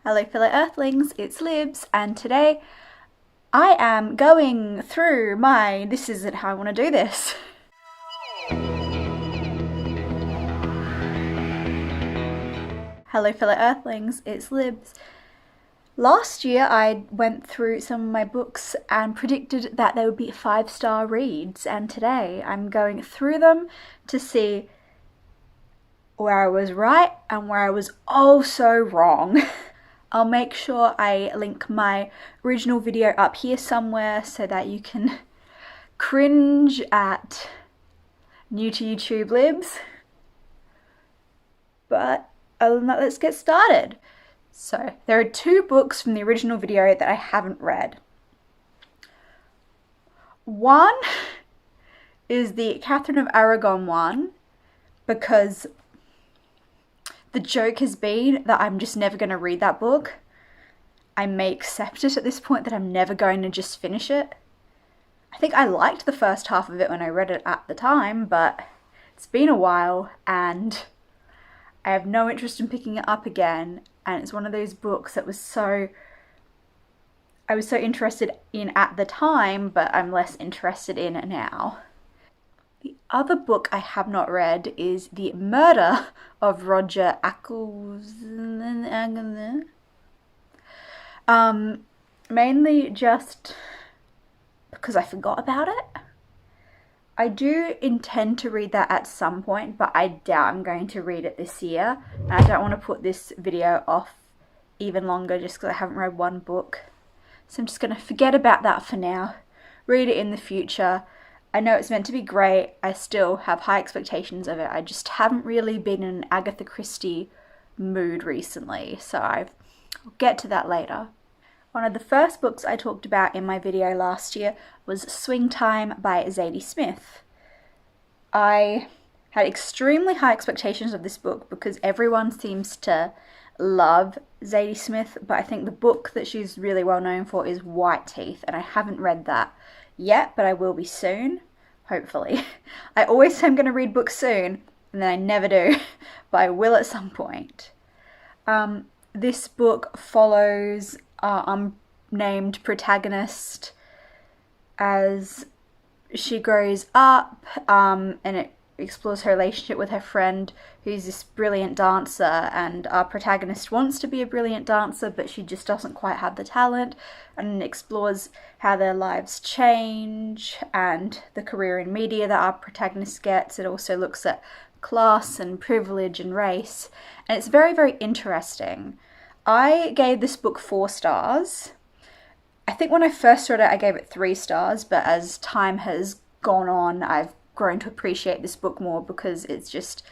Hello fellow Earthlings, it's Libs, and today I am going through my this isn't how I want to do this. Hello fellow Earthlings, it's Libs. Last year I went through some of my books and predicted that they would be 5-star reads, and today I'm going through them to see where I was right and where I was also wrong. I'll make sure I link my original video up here somewhere so that you can cringe at new to YouTube Libs. But other than that, let's get started. So there are 2 books from the original video that I haven't read. One is the Catherine of Aragon one, because the joke has been that I'm just never going to read that book. I may accept it at this point that I'm never going to just finish it. I think I liked the first half of it when I read it at the time, but it's been a while and I have no interest in picking it up again. And it's one of those books that I was so interested in at the time, but I'm less interested in it now. The other book I have not read is The Murder of Roger Ackles. Mainly just because I forgot about it. I do intend to read that at some point, but I doubt I'm going to read it this year. And I don't want to put this video off even longer just because I haven't read one book. So I'm just going to forget about that for now. Read it in the future. I know it's meant to be great. I still have high expectations of it. I just haven't really been in an Agatha Christie mood recently, so I'll get to that later. One of the first books I talked about in my video last year was Swing Time by Zadie Smith. I had extremely high expectations of this book because everyone seems to love Zadie Smith, but I think the book that she's really well known for is White Teeth, and I haven't read that yet, but I will be soon, hopefully. I always say I'm going to read books soon, and then I never do, but I will at some point. This book follows our unnamed protagonist as she grows up, and it explores her relationship with her friend who's this brilliant dancer, and our protagonist wants to be a brilliant dancer but she just doesn't quite have the talent, and explores how their lives change and the career in media that our protagonist gets. It also looks at class and privilege and race, and it's very, very interesting. I gave this book 4 stars. I think when I first read it I gave it 3 stars, but as time has gone on I've grown to appreciate this book more because it's just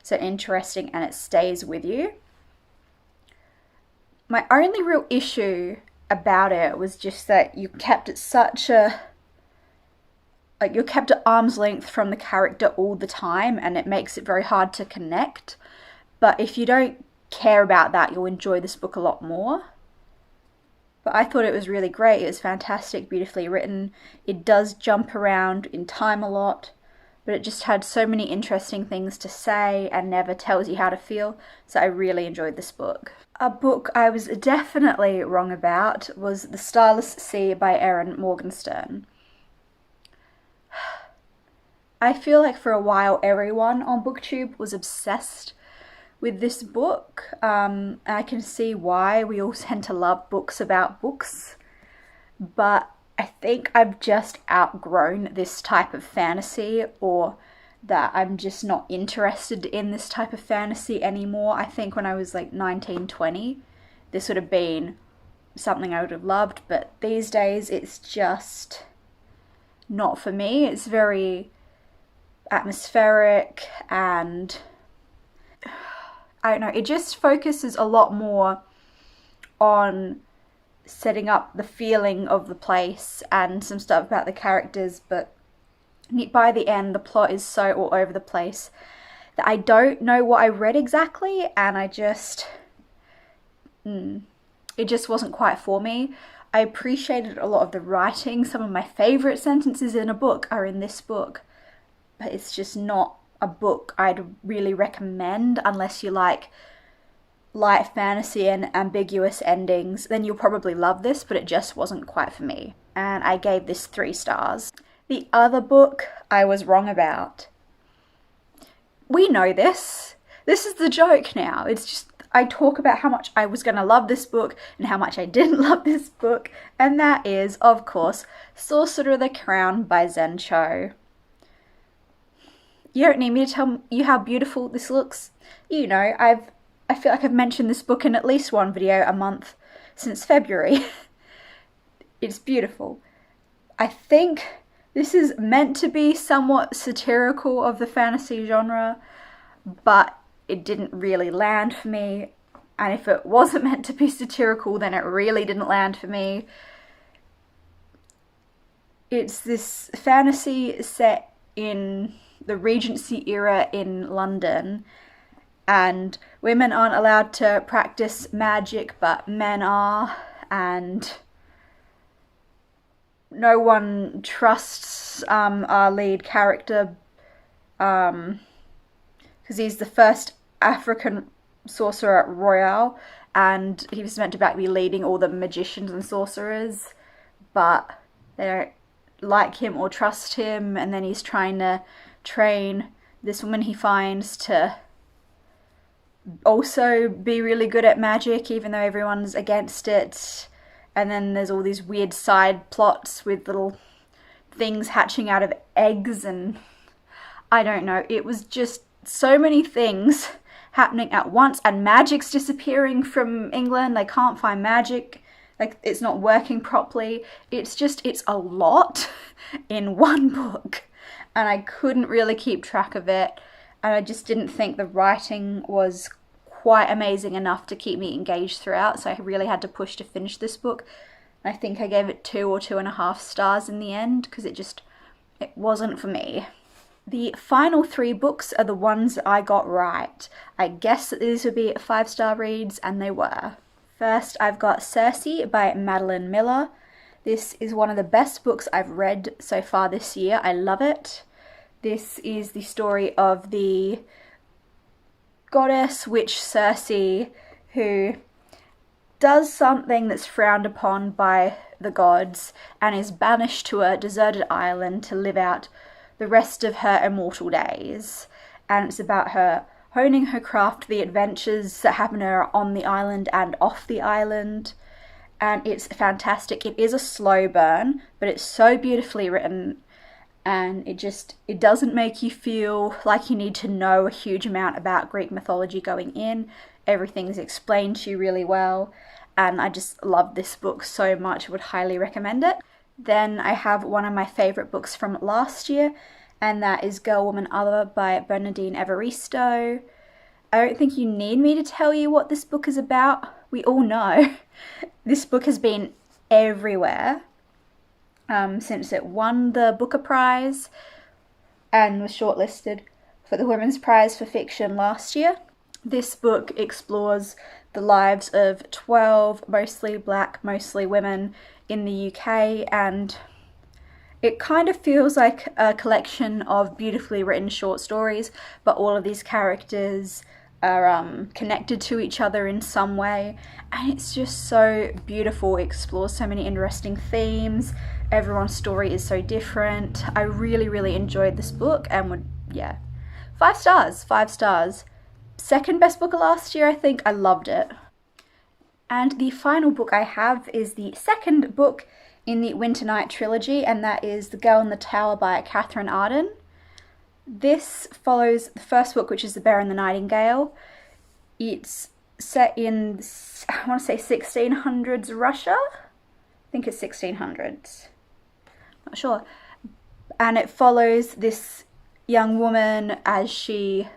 so interesting and it stays with you. My only real issue about it was just that you kept it you're kept at arm's length from the character all the time, and it makes it very hard to connect. But if you don't care about that, you'll enjoy this book a lot more. But I thought it was really great. It was fantastic, beautifully written. It does jump around in time a lot, but it just had so many interesting things to say and never tells you how to feel, so I really enjoyed this book. A book I was definitely wrong about was The Stylist by Erin Morgenstern. I feel like for a while everyone on BookTube was obsessed with this book. I can see why. We all tend to love books about books, but I think I've just outgrown this type of fantasy, or that I'm just not interested in this type of fantasy anymore. I think when I was like 19, 20, this would have been something I would have loved, but these days it's just not for me. It's very atmospheric and I don't know, it just focuses a lot more on setting up the feeling of the place and some stuff about the characters, but by the end the plot is so all over the place that I don't know what I read exactly, and it just wasn't quite for me. I appreciated a lot of the writing. Some of my favourite sentences in a book are in this book, but it's just not a book I'd really recommend unless you like light fantasy and ambiguous endings, then you'll probably love this, but it just wasn't quite for me. And I gave this 3 stars. The other book I was wrong about. We know this. This is the joke now. It's just, I talk about how much I was going to love this book and how much I didn't love this book. And that is, of course, Sorcerer the Crown by Zen Cho. You don't need me to tell you how beautiful this looks. You know, I feel like I've mentioned this book in at least one video a month since February. It's beautiful. I think this is meant to be somewhat satirical of the fantasy genre, but it didn't really land for me. And if it wasn't meant to be satirical, then it really didn't land for me. It's this fantasy set in the Regency era in London, and women aren't allowed to practice magic, but men are, and no one trusts our lead character because he's the first African sorcerer royal, and he was meant to be leading all the magicians and sorcerers, but they don't like him or trust him, and then he's trying to train this woman he finds to also be really good at magic, even though everyone's against it. And then there's all these weird side plots with little things hatching out of eggs, and I don't know, it was just so many things happening at once, and magic's disappearing from England. They can't find magic, like it's not working properly. It's a lot in one book, and I couldn't really keep track of it, and I just didn't think the writing was quite amazing enough to keep me engaged throughout, so I really had to push to finish this book. I think I gave it 2 or 2.5 stars in the end, because it wasn't for me. The final 3 books are the ones that I got right. I guessed that these would be 5-star reads, and they were. First, I've got Cersei by Madeline Miller. This is one of the best books I've read so far this year. I love it. This is the story of the goddess witch Cersei, who does something that's frowned upon by the gods and is banished to a deserted island to live out the rest of her immortal days. And it's about her honing her craft, the adventures that happen to her on the island and off the island. And it's fantastic. It is a slow burn, but it's so beautifully written, and it doesn't make you feel like you need to know a huge amount about Greek mythology going in. Everything's explained to you really well, and I just love this book so much. I would highly recommend it. Then I have one of my favourite books from last year, and that is Girl, Woman, Other by Bernardine Evaristo. I don't think you need me to tell you what this book is about. We all know. This book has been everywhere since it won the Booker Prize and was shortlisted for the Women's Prize for Fiction last year. This book explores the lives of 12 mostly black, mostly women in the UK, and it kind of feels like a collection of beautifully written short stories, but all of these characters are connected to each other in some way, and it's just so beautiful. It explores so many interesting themes. Everyone's story is so different. I really, really enjoyed this book, and 5 stars, 5 stars. Second best book of last year, I think. I loved it. And the final book I have is the second book in the Winter Night trilogy, and that is The Girl in the Tower by Catherine of Aragon. This follows the first book, which is The Bear and the Nightingale. It's set in, I want to say 1600s Russia? I think it's 1600s. Not sure. And it follows this young woman as she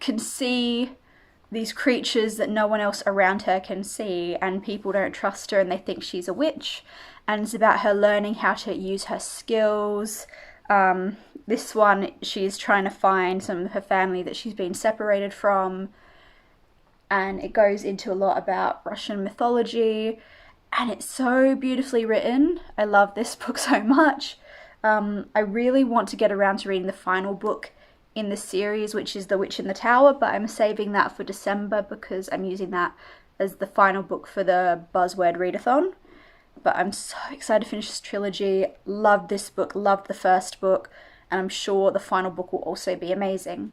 can see these creatures that no one else around her can see, and people don't trust her and they think she's a witch. And it's about her learning how to use her skills. This one, she's trying to find some of her family that she's been separated from, and it goes into a lot about Russian mythology, and it's so beautifully written. I love this book so much. I really want to get around to reading the final book in the series, which is The Witch in the Tower, but I'm saving that for December because I'm using that as the final book for the Buzzword Readathon. But I'm so excited to finish this trilogy. Loved this book, loved the first book, and I'm sure the final book will also be amazing.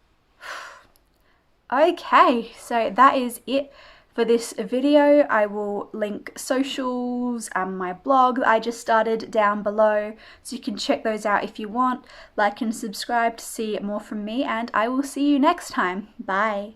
Okay, so that is it for this video. I will link socials and my blog that I just started down below, so you can check those out if you want. Like and subscribe to see more from me, and I will see you next time. Bye.